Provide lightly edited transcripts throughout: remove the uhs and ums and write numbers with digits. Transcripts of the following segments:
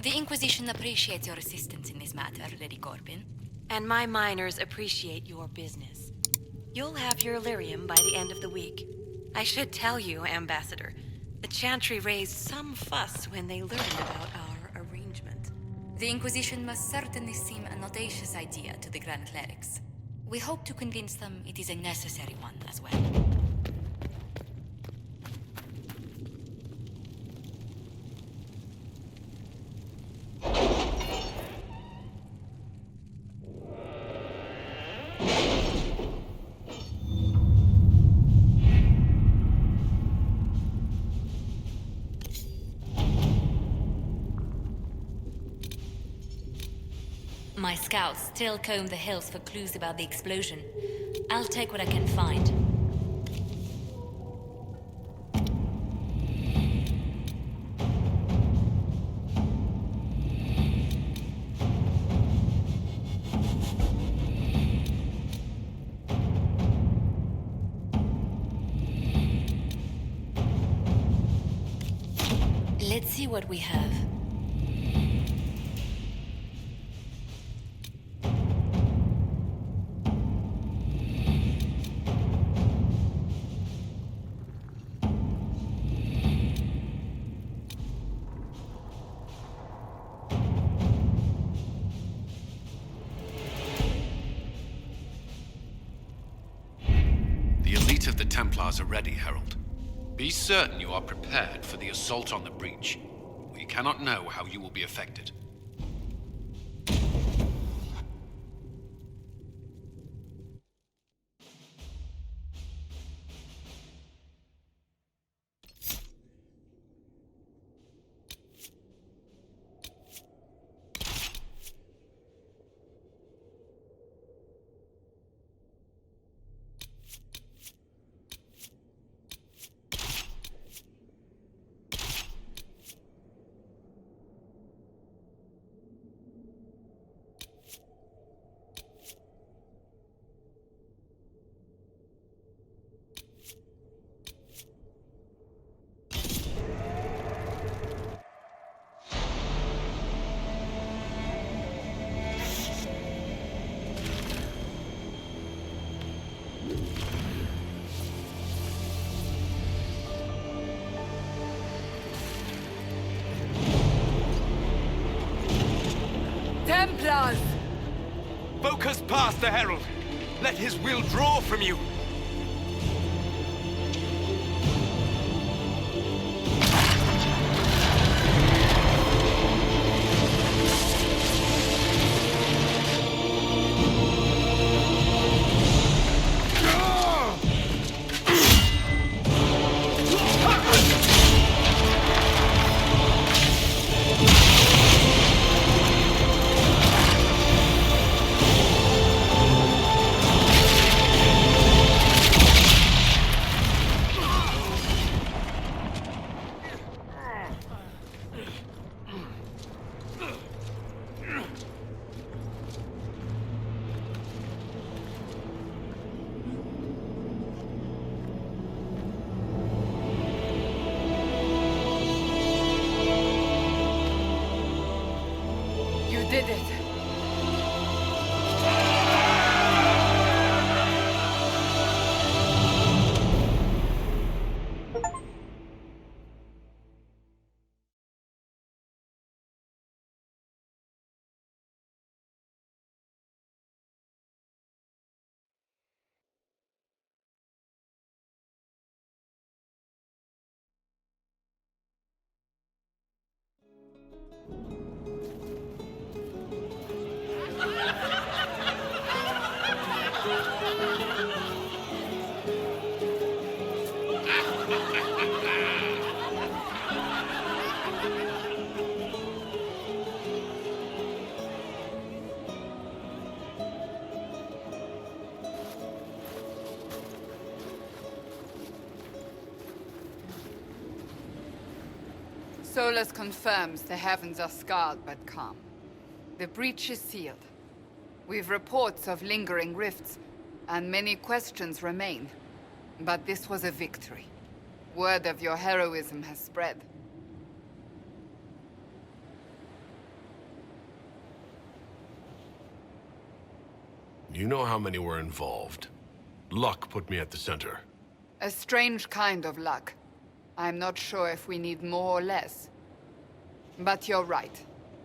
The Inquisition appreciates your assistance in this matter, Lady Corbin. And my miners appreciate your business. You'll have your lyrium by the end of the week. I should tell you, Ambassador, the Chantry raised some fuss when they learned about our arrangement. The Inquisition must certainly seem an audacious idea to the Grand Clerics. We hope to convince them it is a necessary one as well. My scouts still comb the hills for clues about the explosion. I'll take what I can find. Let's see what we have. The Templars are ready, Herald. Be certain you are prepared for the assault on the breach. We cannot know how you will be affected. Templars! Focus past the Herald. Let his will draw from you. Did it. Solus confirms the heavens are scarred but calm. The breach is sealed. We've reports of lingering rifts, and many questions remain. But this was a victory. Word of your heroism has spread. Do you know how many were involved? Luck put me at the center. A strange kind of luck. I'm not sure if we need more or less. But you're right.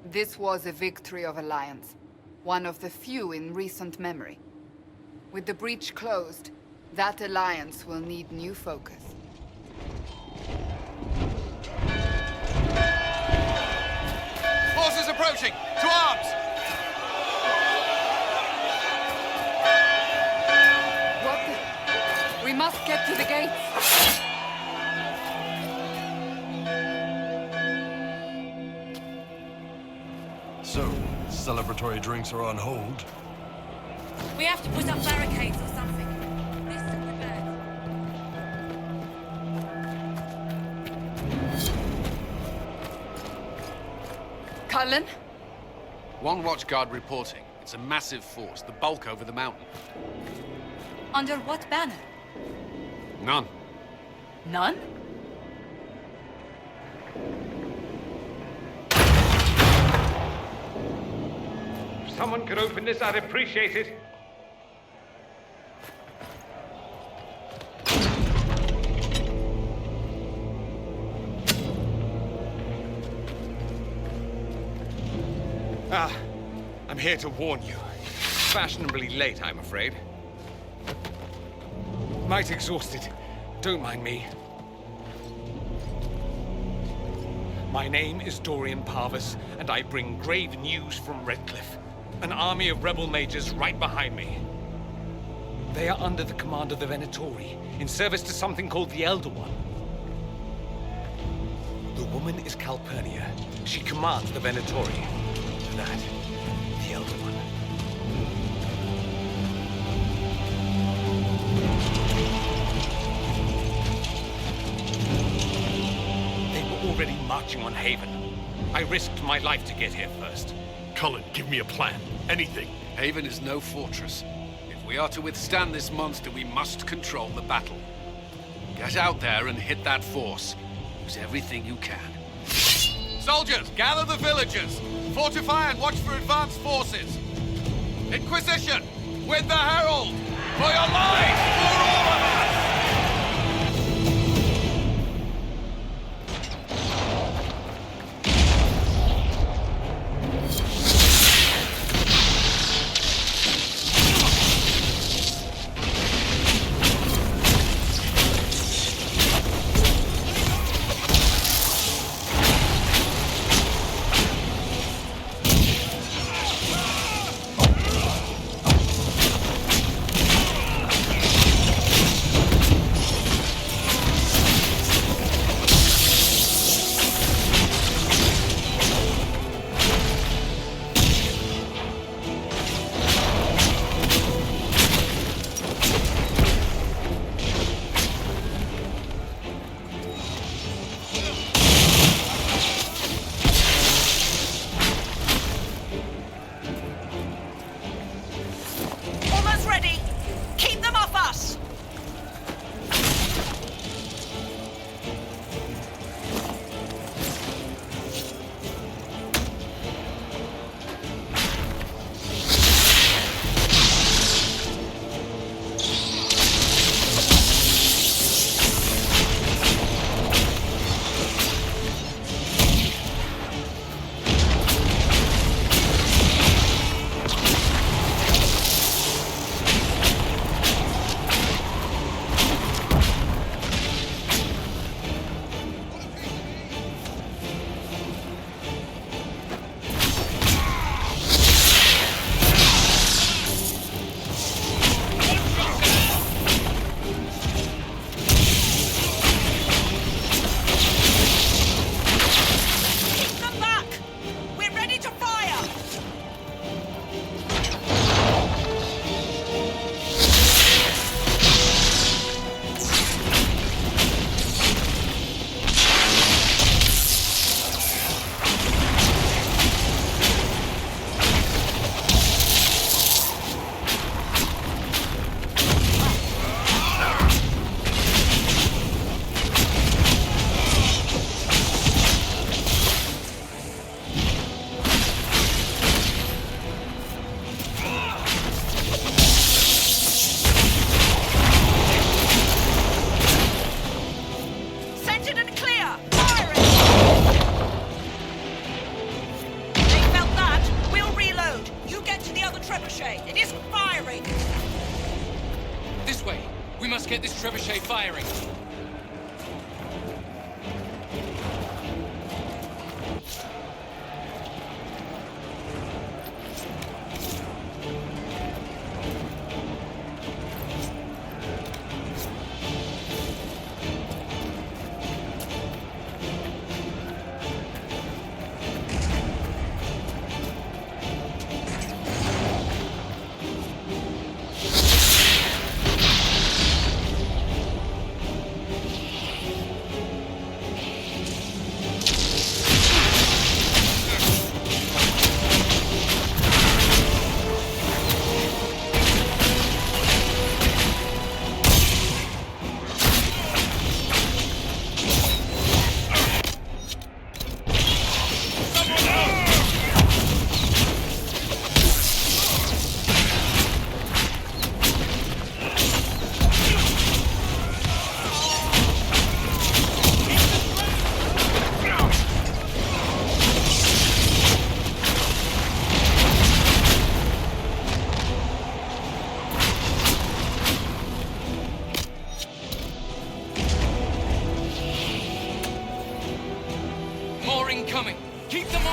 This was a victory of Alliance. One of the few in recent memory. With the breach closed, that alliance will need new focus. Forces approaching! To arms! What the... We must get to the gates! So, celebratory drinks are on hold. We have to put up barricades or something. This is prepared. Cullen? One watchguard reporting. It's a massive force, the bulk over the mountain. Under what banner? None. None? If someone could open this, I'd appreciate it. I'm here to warn you. Fashionably late, I'm afraid. Might exhausted. Don't mind me. My name is Dorian Parvis, and I bring grave news from Redcliffe. An army of rebel mages right behind me. They are under the command of the Venatori, in service to something called the Elder One. The woman is Calpurnia. She commands the Venatori. That, the Elder One. They were already marching on Haven. I risked my life to get here first. Cullen, give me a plan. Anything. Haven is no fortress. If we are to withstand this monster, we must control the battle. Get out there and hit that force. Use everything you can. Soldiers, gather the villagers! Fortify and watch for advanced forces! Inquisition! With the Herald! For your lives! For all of us!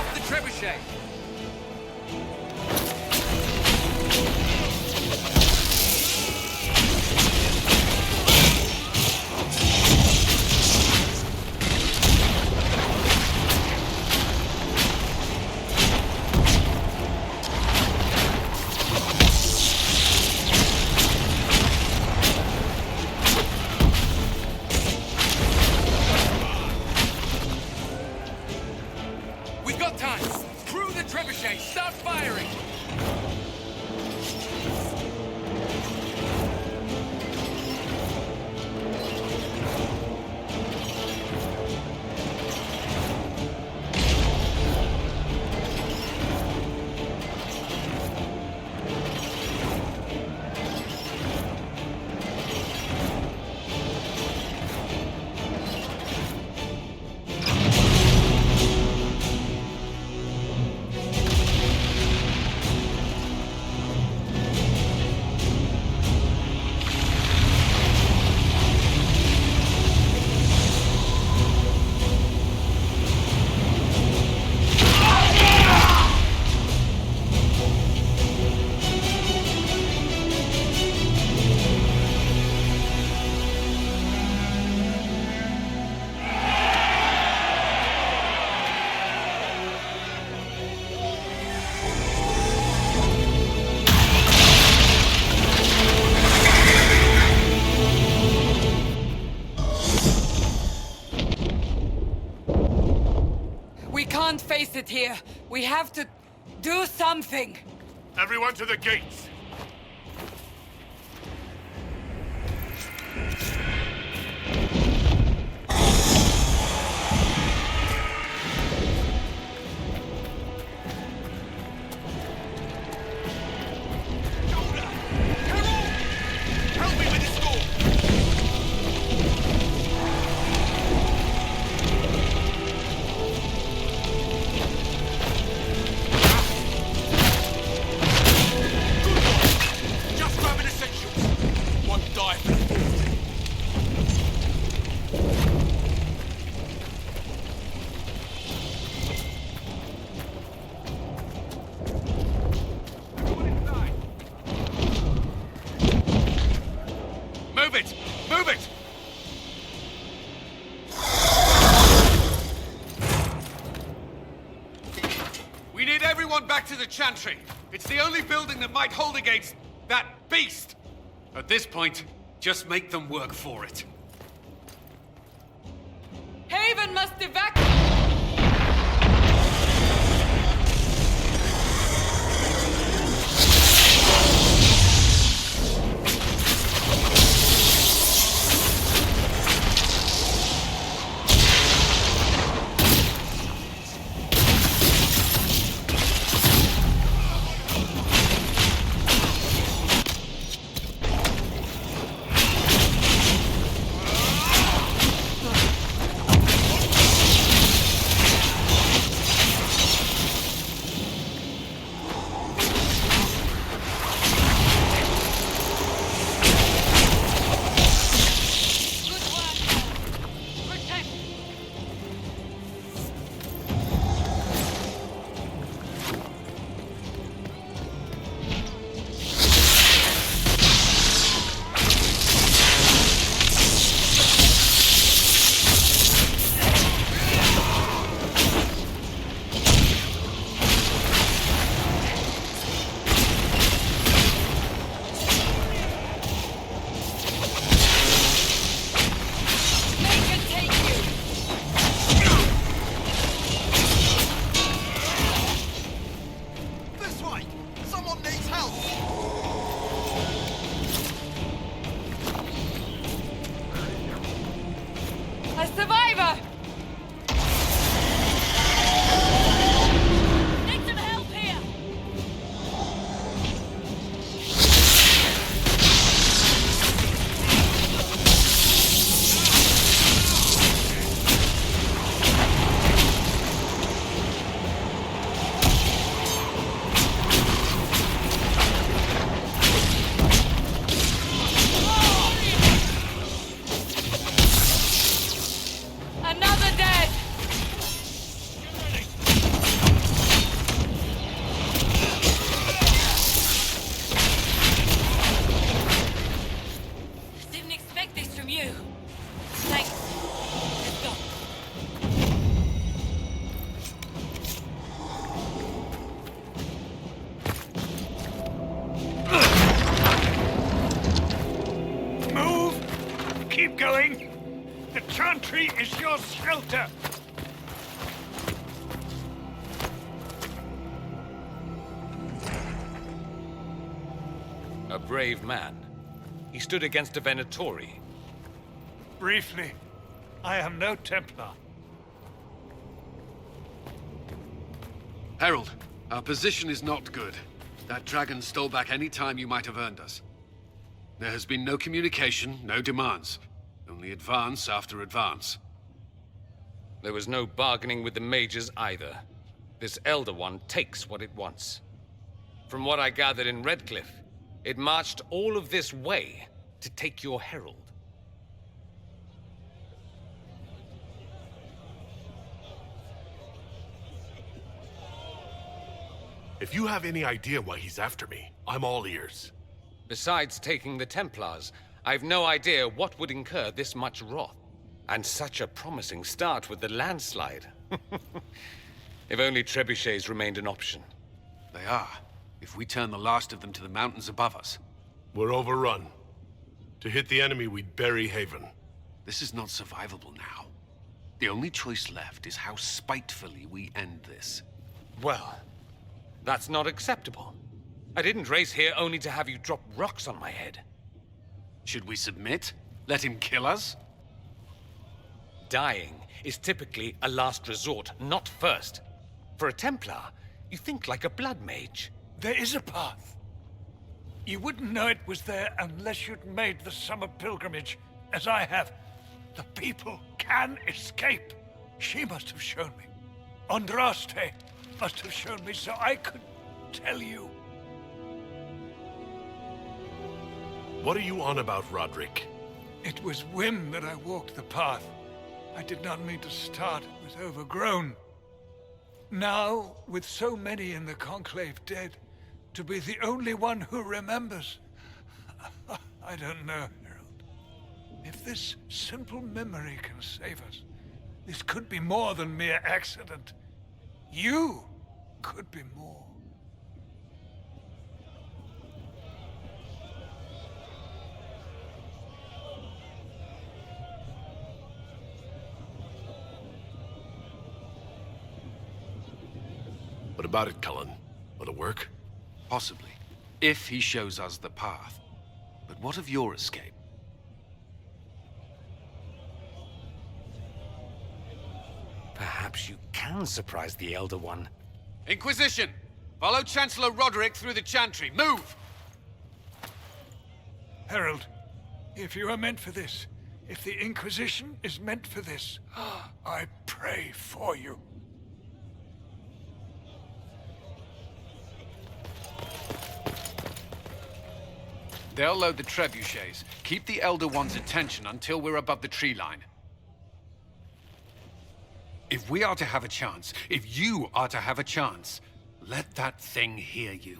off the trebuchet! We've got time! Crew the trebuchet! Start firing! We can't face it here. We have to do something. Everyone to the gates! Help me with this door! Just grabbing essentials. One die for the forty. Move it! Move it! We need everyone back to the Chantry. It's the only building that might hold against that beast. At this point, just make them work for it. Haven must evacuate! keep going. The chantry is your shelter. A brave man. He stood against a Venatori. Briefly, I am no Templar. Herald, our position is not good. That dragon stole back any time you might have earned us. There has been no communication, no demands. Only advance after advance. There was no bargaining with the mages either. This Elder One takes what it wants. From what I gathered in Redcliffe, it marched all of this way to take your herald. If you have any idea why he's after me, I'm all ears. Besides taking the Templars, I've no idea what would incur this much wrath. And such a promising start with the landslide. If only trebuchets remained an option. They are, if we turn the last of them to the mountains above us. We're overrun. To hit the enemy, we'd bury Haven. This is not survivable now. The only choice left is how spitefully we end this. Well, that's not acceptable. I didn't race here only to have you drop rocks on my head. Should we submit? Let him kill us? Dying is typically a last resort, not first. For a Templar, you think like a blood mage. There is a path. You wouldn't know it was there unless you'd made the summer pilgrimage, as I have. The people can escape. She must have shown me. Andraste must have shown me so I could tell you. What are you on about, Roderick? It was whim that I walked the path. I did not mean to start. It was overgrown. Now, with so many in the Conclave dead, to be the only one who remembers. I don't know, Herald. If this simple memory can save us, this could be more than mere accident. You could be more. What about it, Cullen? Will it work? Possibly, if he shows us the path. But what of your escape? Perhaps you can surprise the Elder One. Inquisition! Follow Chancellor Roderick through the Chantry. Move! Herald, if you are meant for this, if the Inquisition is meant for this, I pray for you. They'll load the trebuchets. Keep the Elder One's attention until we're above the tree line. If we are to have a chance, if you are to have a chance, let that thing hear you.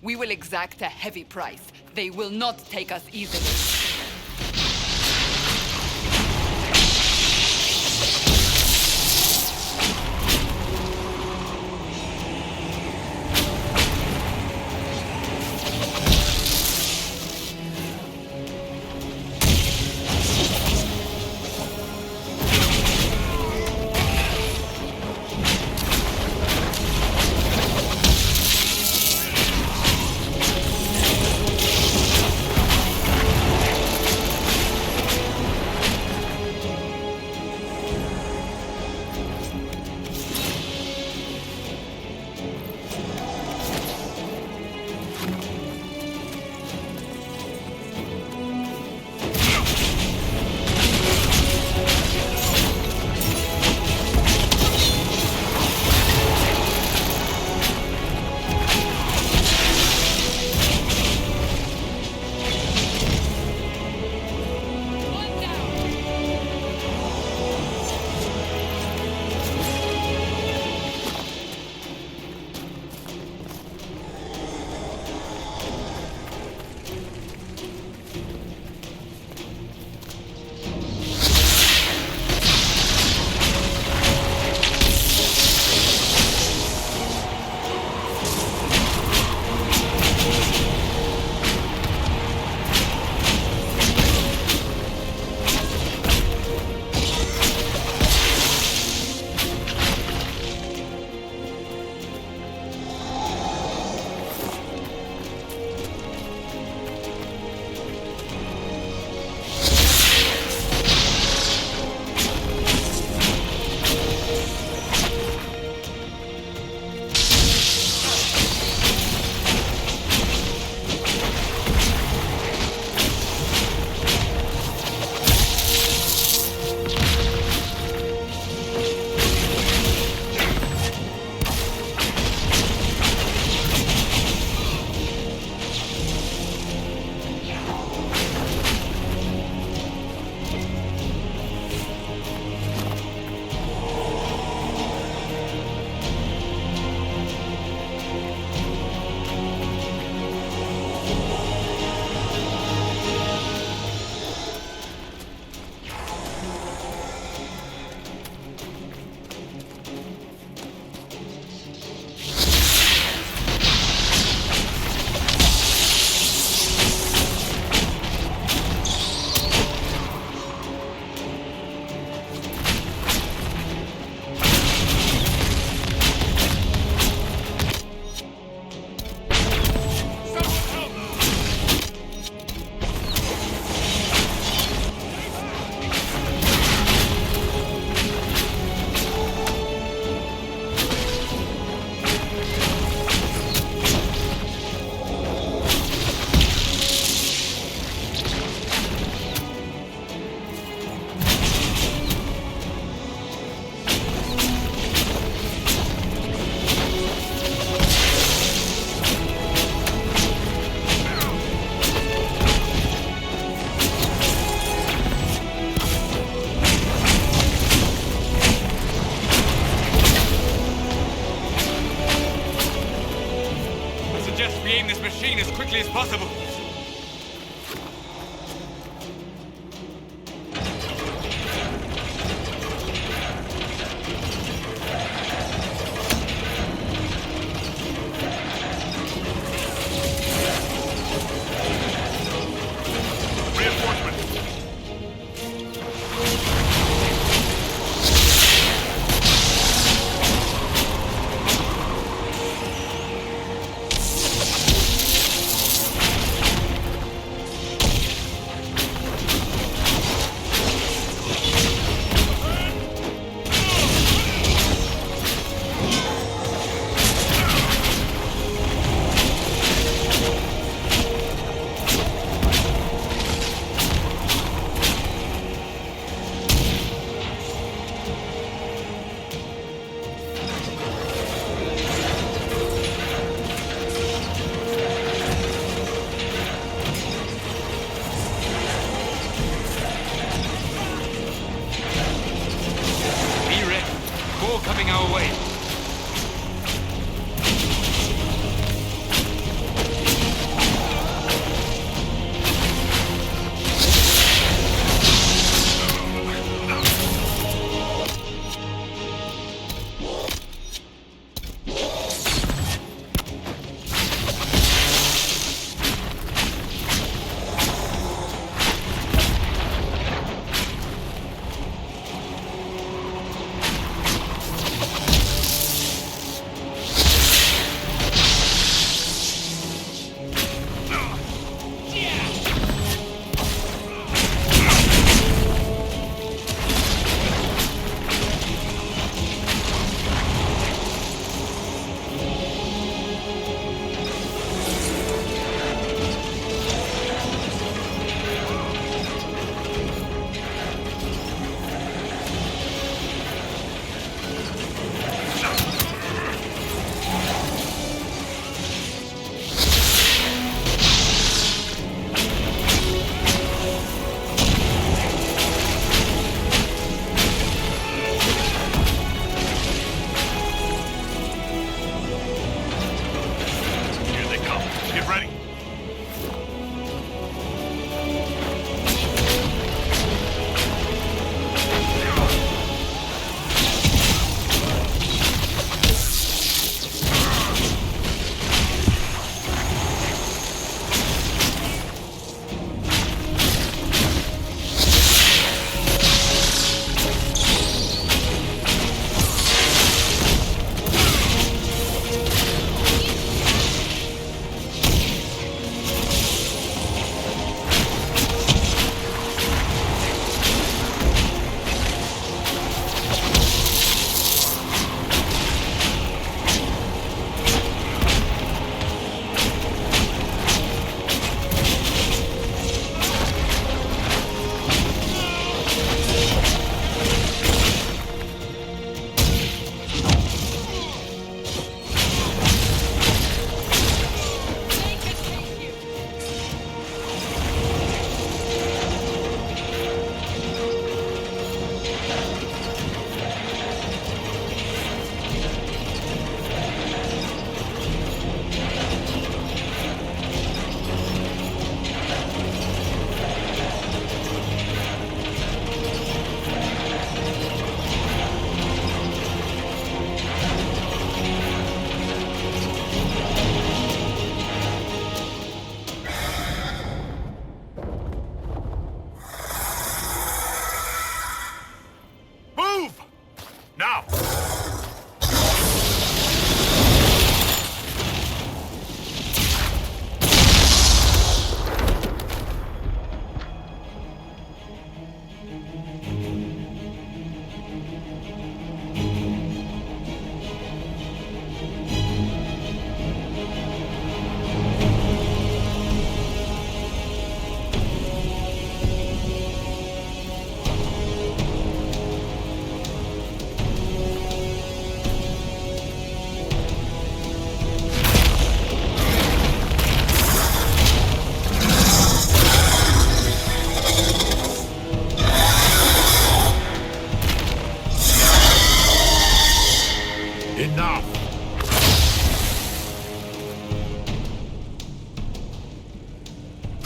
We will exact a heavy price. They will not take us easily. quickly as possible.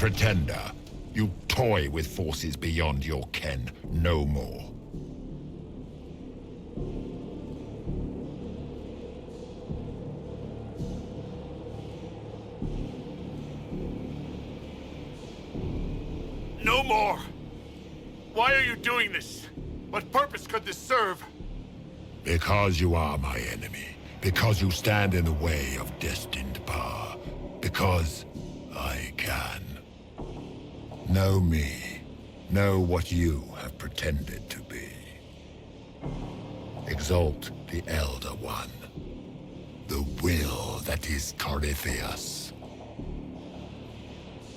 pretender. You toy with forces beyond your ken, no more. No more! Why are you doing this? What purpose could this serve? Because you are my enemy. Because you stand in the way of destined power. Because I can. Know me. Know what you have pretended to be. Exalt the Elder One. The will that is Corypheus.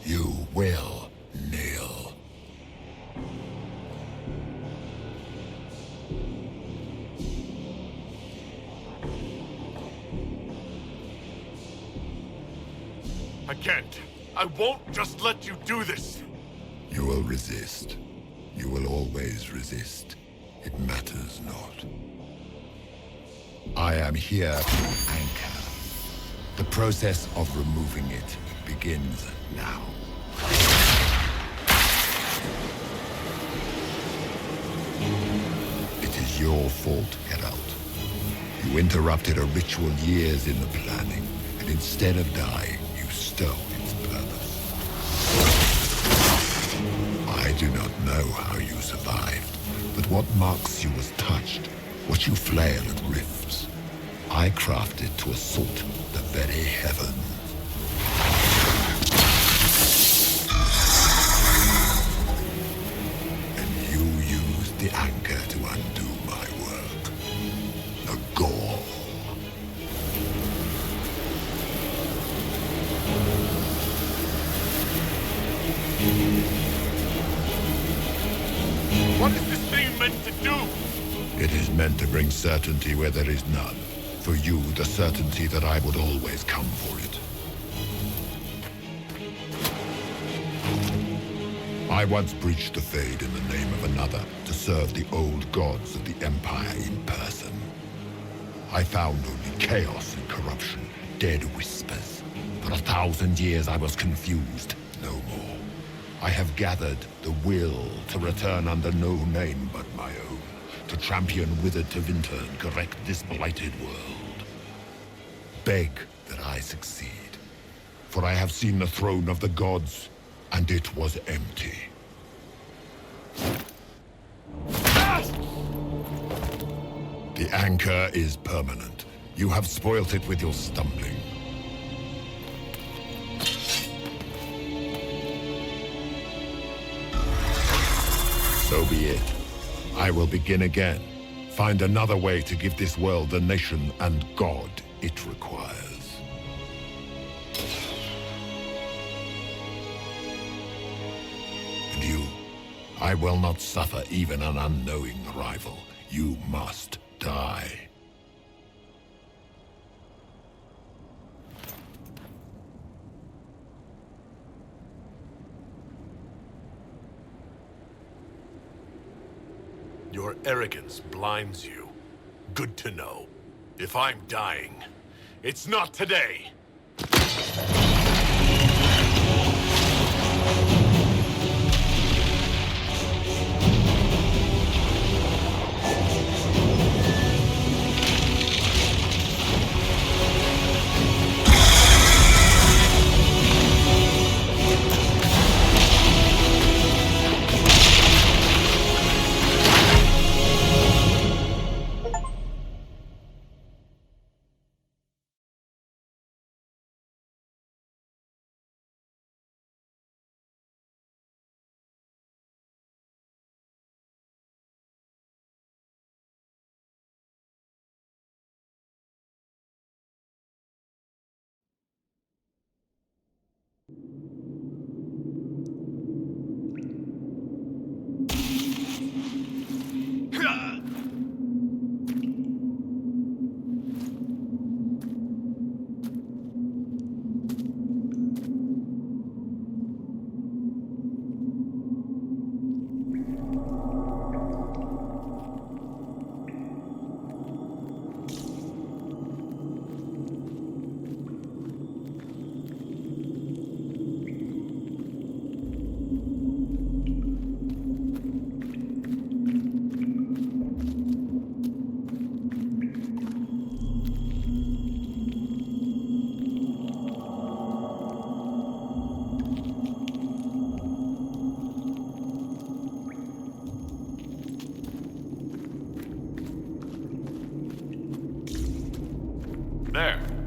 You will kneel. I can't. I won't just let you do this. You will resist. You will always resist. It matters not. I am here to anchor. The process of removing it begins now. It is your fault, Geralt. You interrupted a ritual years in the planning, and instead of dying, you stole its purpose. I do not know how you survived, but what marks you as touched, what you flail at rifts, I crafted to assault the very heavens. And you used the anchor to undo my work. The gore. What is this thing meant to do? It is meant to bring certainty where there is none. For you, the certainty that I would always come for it. I once breached the Fade in the name of another to serve the old gods of the Empire in person. I found only chaos and corruption, dead whispers. For 1,000 years I was confused, no more. I have gathered the will to return under no name but my own, to champion withered to winter and correct this blighted world. Beg that I succeed, for I have seen the throne of the gods, and it was empty. The anchor is permanent. You have spoilt it with your stumbling. So be it. I will begin again. Find another way to give this world the nation and God it requires. And you, I will not suffer even an unknowing rival. You must die. Your arrogance blinds you. Good to know. If I'm dying, it's not today. There.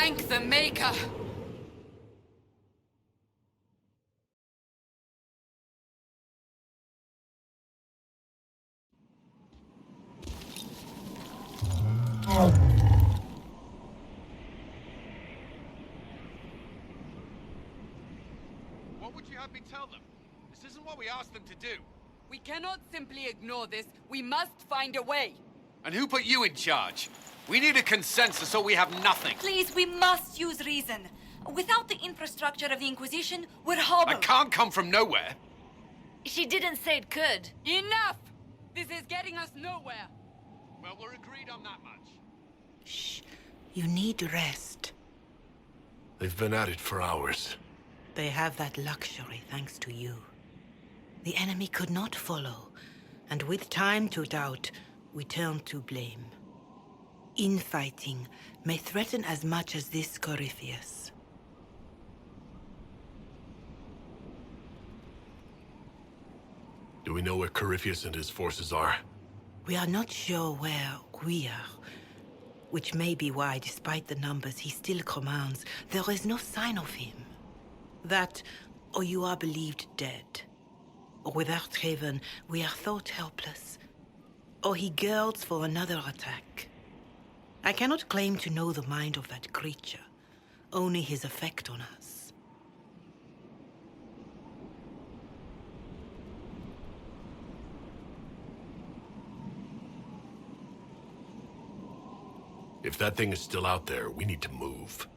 Thank the Maker! What would you have me tell them? This isn't what we asked them to do. We cannot simply ignore this. We must find a way. And who put you in charge? We need a consensus or we have nothing. Please, we must use reason. Without the infrastructure of the Inquisition, we're hobbled. I can't come from nowhere. She didn't say it could. Enough! This is getting us nowhere. Well, we're agreed on that much. Shh. You need rest. They've been at it for hours. They have that luxury thanks to you. The enemy could not follow, and with time to doubt, we turn to blame. Infighting may threaten as much as this Corypheus. Do we know where Corypheus and his forces are? We are not sure where we are, which may be why, despite the numbers he still commands, there is no sign of him. That, or you are believed dead. Or without Haven, we are thought helpless. Or he girds for another attack. I cannot claim to know the mind of that creature, only his effect on us. If that thing is still out there, we need to move.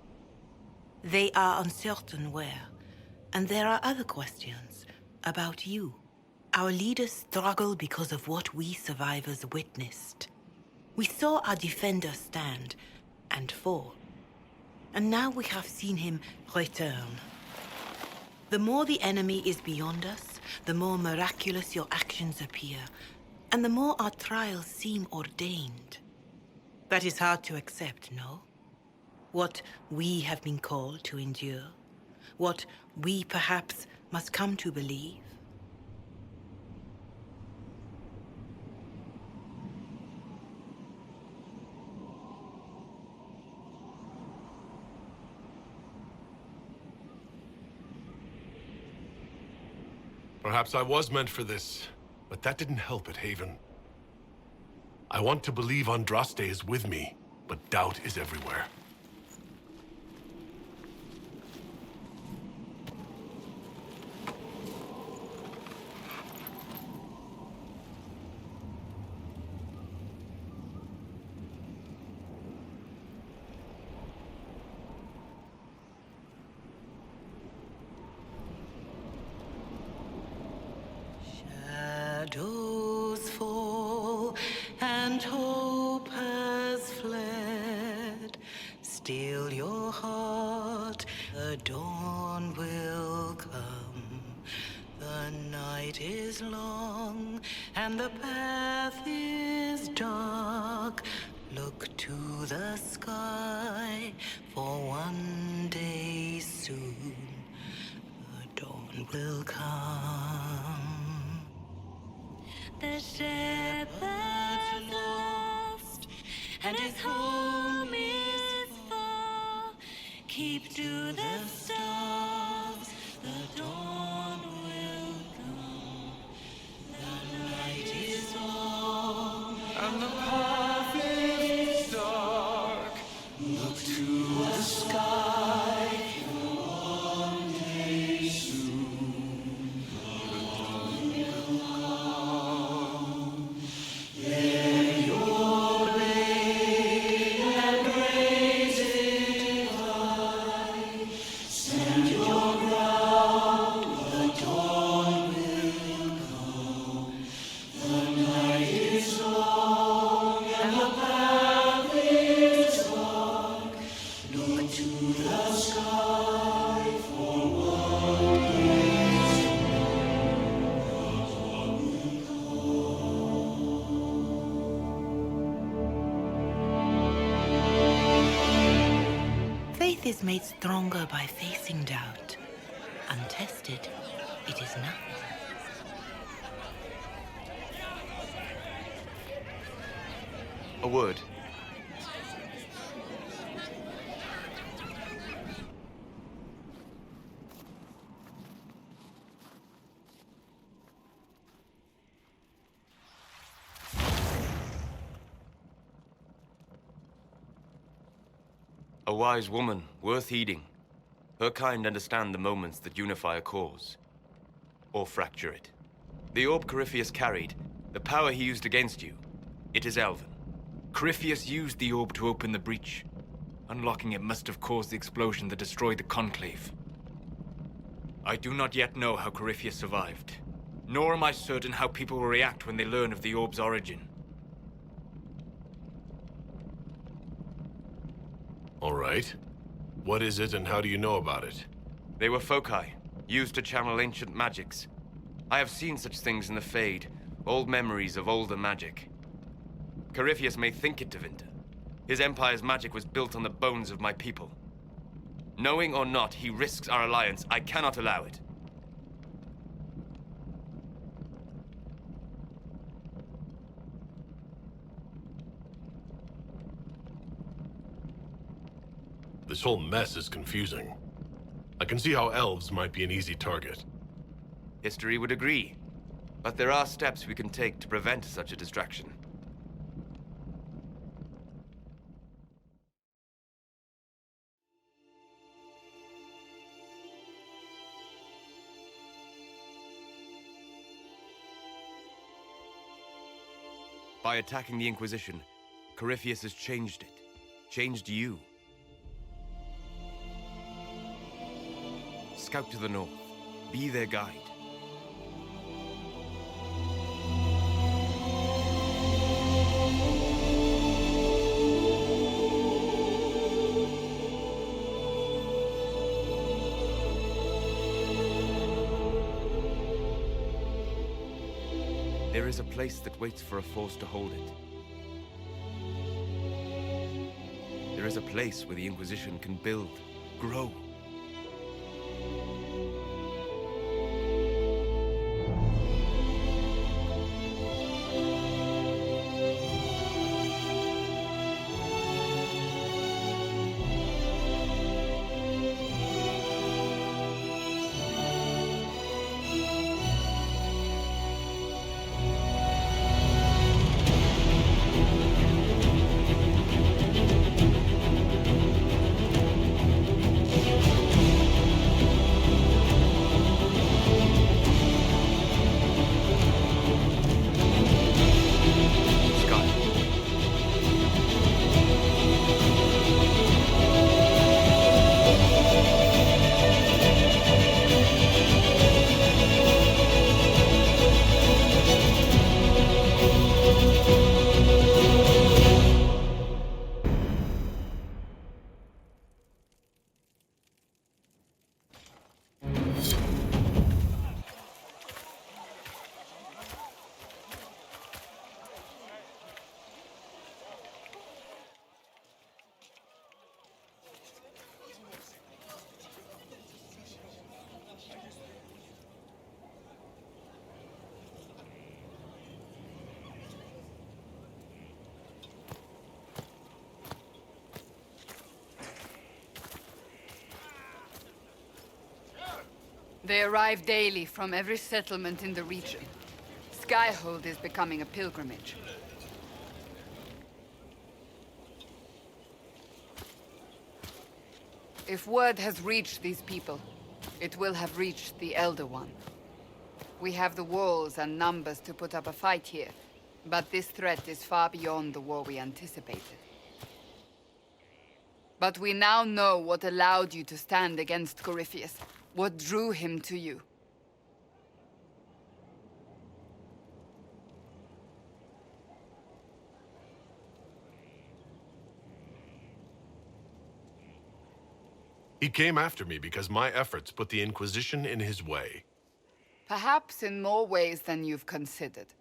They are uncertain where. And there are other questions about you. Our leaders struggle because of what we survivors witnessed. We saw our defender stand and fall. And now we have seen him return. The more the enemy is beyond us, the more miraculous your actions appear, and the more our trials seem ordained. That is hard to accept, no? What we have been called to endure, what we perhaps must come to believe. Perhaps I was meant for this, but that didn't help at Haven. I want to believe Andraste is with me, but doubt is everywhere. Shadows fall and hope has fled. Still your heart, the dawn will come. The night is long and the path is dark. Look to the sky, for one day soon the dawn will come. The shepherd's lost, and his home is far. Keep to the stars, the dawn will come. The night is long, And the path is dark. Look to the sky. One day soon, the dawn will come. Lay your blade and raise it high. Stand your ground, the dawn will come. The night is long and the path is dark. Look to the sky for one day Faith is made stronger by facing doubt. Untested, it is nothing. A word. A wise woman, worth heeding. Her kind understand the moments that unify a cause. Or fracture it. The orb Corypheus carried, the power he used against you, it is elven. Corypheus used the orb to open the breach. Unlocking it must have caused the explosion that destroyed the Conclave. I do not yet know how Corypheus survived, nor am I certain how people will react when they learn of the orb's origin. All right. What is it and how do you know about it? They were foci, used to channel ancient magics. I have seen such things in the Fade, old memories of older magic. Corypheus may think it Tevinter. His empire's magic was built on the bones of my people. Knowing or not, he risks our alliance. I cannot allow it. This whole mess is confusing. I can see how elves might be an easy target. History would agree. But there are steps we can take to prevent such a distraction. By attacking the Inquisition, Corypheus has changed it. changed you. Scout to the north. Be their guide. There is a place that waits for a force to hold it. There is a place where the Inquisition can build, grow. They arrive daily from every settlement in the region. Skyhold is becoming a pilgrimage. If word has reached these people, it will have reached the Elder One. We have the walls and numbers to put up a fight here, but this threat is far beyond the war we anticipated. But we now know what allowed you to stand against Corypheus. What drew him to you? He came after me because my efforts put the Inquisition in his way. Perhaps in more ways than you've considered.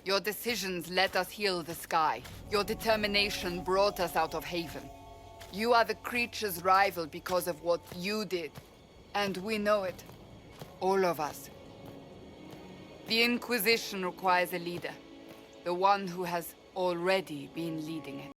Your decisions let us heal the sky. Your determination brought us out of Haven. You are the creature's rival because of what you did. And we know it. All of us. The Inquisition requires a leader. The one who has already been leading it.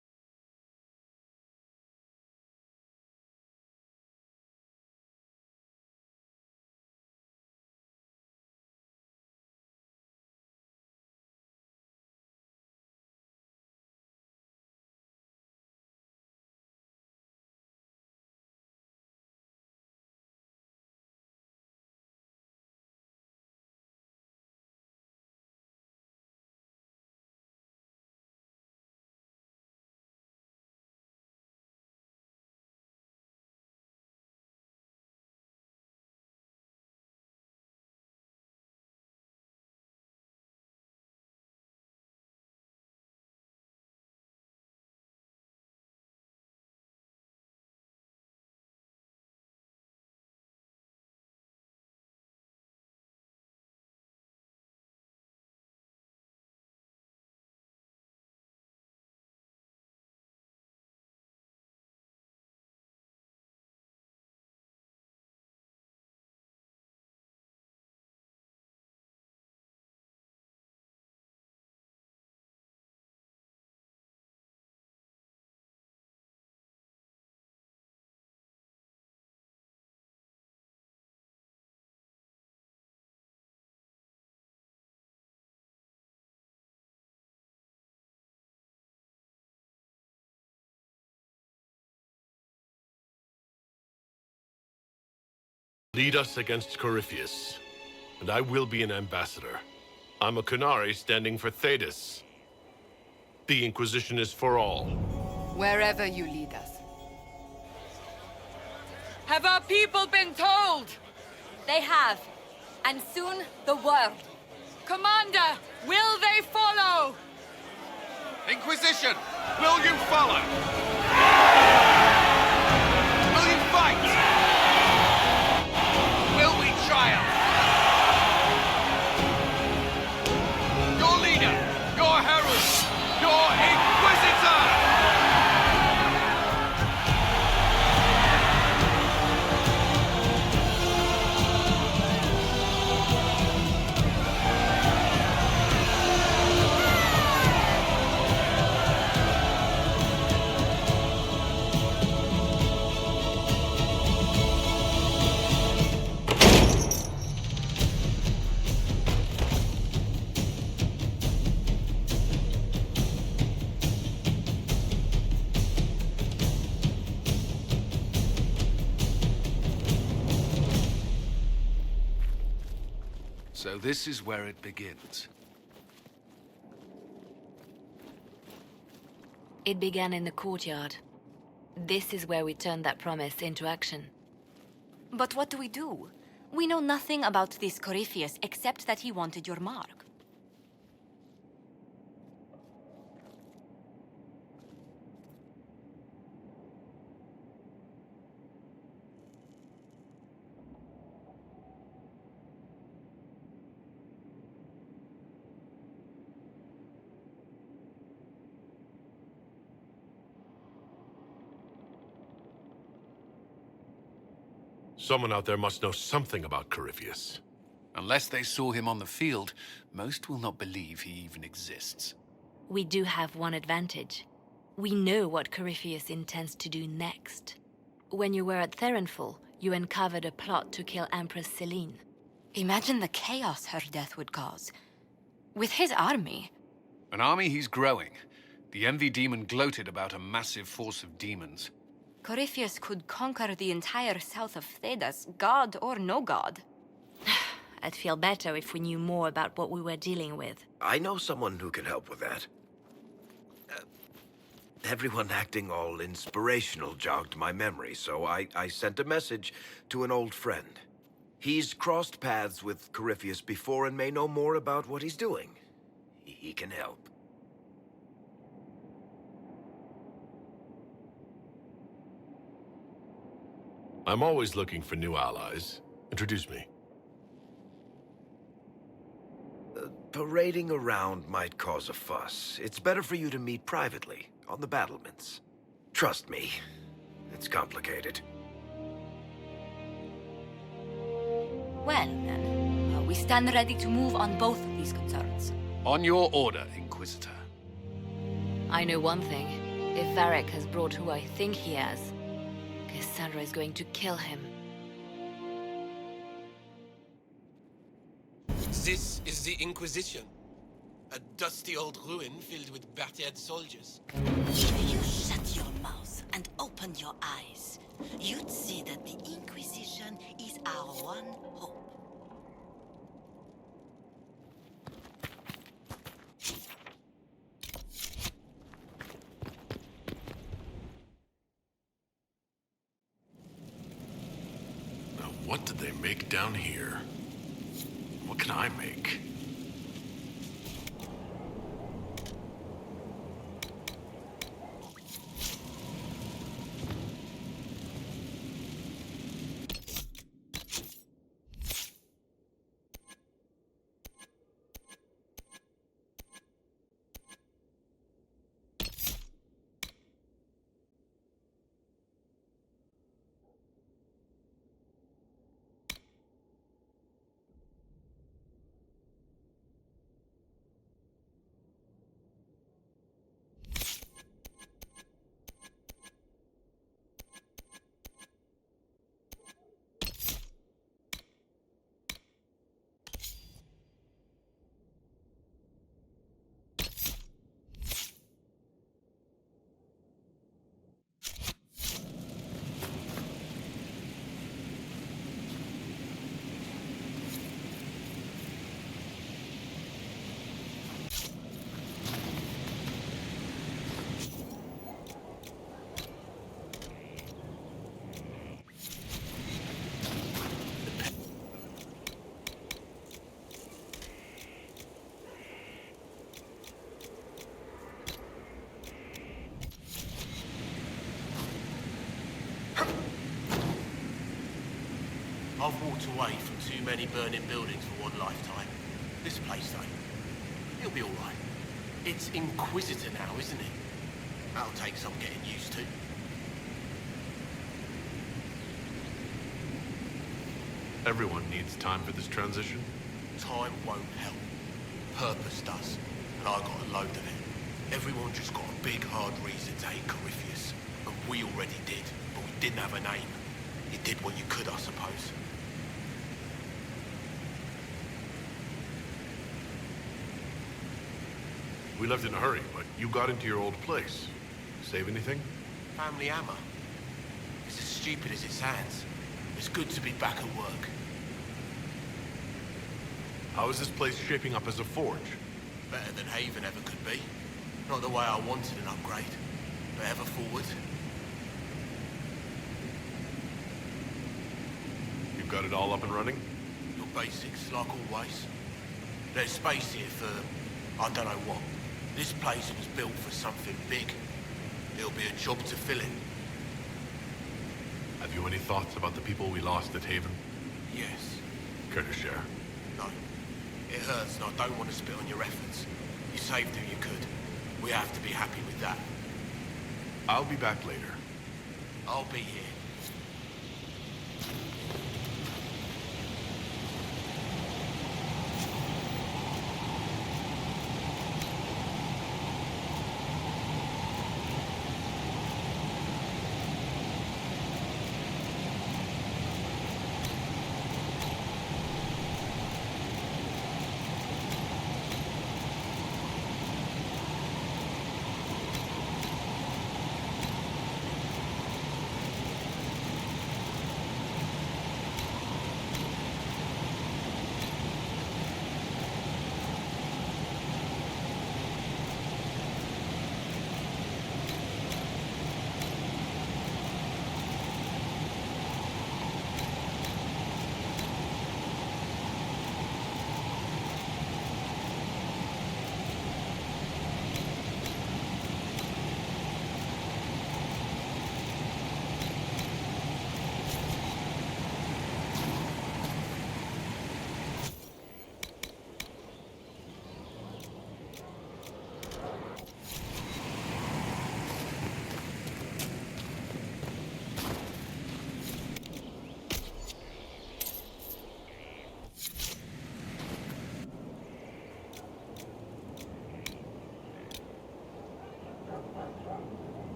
Lead us against Corypheus, and I will be an ambassador. I'm a Qunari standing for Thedas. The Inquisition is for all. Wherever you lead us. Have our people been told? They have. And soon, the world. Commander, will they follow? Inquisition, will you follow? Will you fight? Will we triumph? Your leader, your herald, your Inquisitor! So this is where it begins. It began in the courtyard. This is where we turned that promise into action. But what do we do? We know nothing about this Corypheus except that he wanted your mark. Someone out there must know something about Corypheus. Unless they saw him on the field, most will not believe he even exists. We do have one advantage. We know what Corypheus intends to do next. When you were at Therenfall, you uncovered a plot to kill Empress Celine. Imagine the chaos her death would cause. With his army. An army he's growing. The Envy Demon gloated about a massive force of demons. Corypheus could conquer the entire south of Thedas, god or no god. I'd feel better if we knew more about what we were dealing with. I know someone who can help with that. Everyone acting all inspirational jogged my memory, so I sent a message to an old friend. He's crossed paths with Corypheus before and may know more about what he's doing. He can help. I'm always looking for new allies. Introduce me. Parading around might cause a fuss. It's better for you to meet privately, on the battlements. Trust me, it's complicated. Well, then, we stand ready to move on both of these concerns. On your order, Inquisitor. I know one thing. If Varric has brought who I think he has, Cassandra is going to kill him. This is the Inquisition. A dusty old ruin filled with battered soldiers. If you shut your mouth and open your eyes, you'd see that the Inquisition is our one hope. Now, what did they make down here? What can I make? I've walked away from too many burning buildings for one lifetime. This place, though, it'll be all right. It's Inquisitor now, isn't it? That'll take some getting used to. Everyone needs time for this transition. Time won't help. Purpose does. And I got a load of it. Everyone just got a big, hard reason to hate Corypheus. And we already did, but we didn't have a name. You did what you could, I suppose. We left in a hurry, but you got into your old place. Save anything? Family hammer. It's as stupid as it sounds. It's good to be back at work. How is this place shaping up as a forge? Better than Haven ever could be. Not the way I wanted an upgrade, but ever forward. You've got it all up and running? Your basics, like always. There's space here for, I don't know what. This place was built for something big. It'll be a job to fill in. Have you any thoughts about the people we lost at Haven? Yes. Care to share? No. It hurts and I don't want to spit on your efforts. You saved who you could. We have to be happy with that. I'll be back later. I'll be here.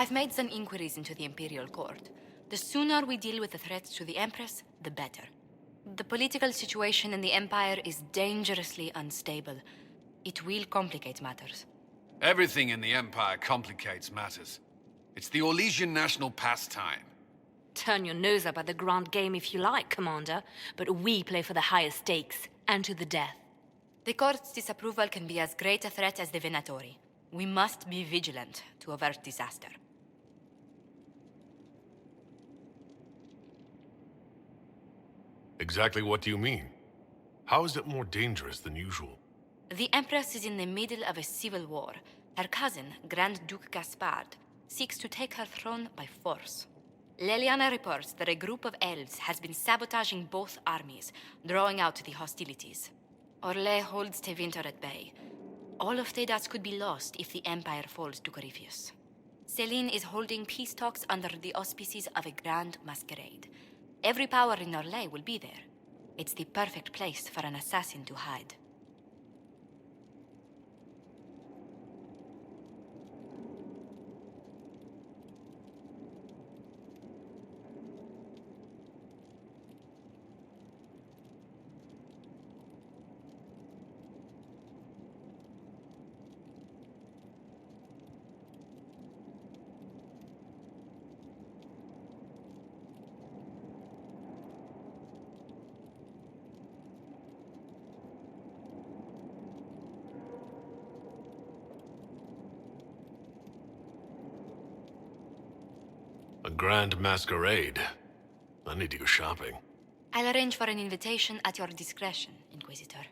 I've made some inquiries into the Imperial Court. The sooner we deal with the threats to the Empress, the better. The political situation in the Empire is dangerously unstable. It will complicate matters. Everything in the Empire complicates matters. It's the Orlesian national pastime. Turn your nose up at the grand game if you like, Commander, but we play for the highest stakes, and to the death. The Court's disapproval can be as great a threat as the Venatori. We must be vigilant to avert disaster. Exactly what do you mean? How is it more dangerous than usual? The Empress is in the middle of a civil war. Her cousin, Grand Duke Gaspard, seeks to take her throne by force. Leliana reports that a group of elves has been sabotaging both armies, drawing out the hostilities. Oleh holds Tevinter at bay. All of Thedas could be lost if the Empire falls to Corypheus. Celine is holding peace talks under the auspices of a grand masquerade. Every power in Orlais will be there. It's the perfect place for an assassin to hide. grand masquerade. I need to go shopping. I'll arrange for an invitation at your discretion, Inquisitor.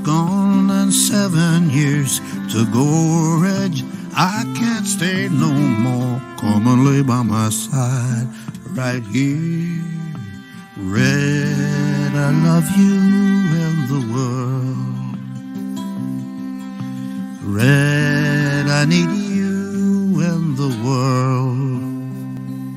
Gone and 7 years to go, Reg. I can't stay no more. Come and lay by my side right here. Red, I love you and the world. Red, I need you.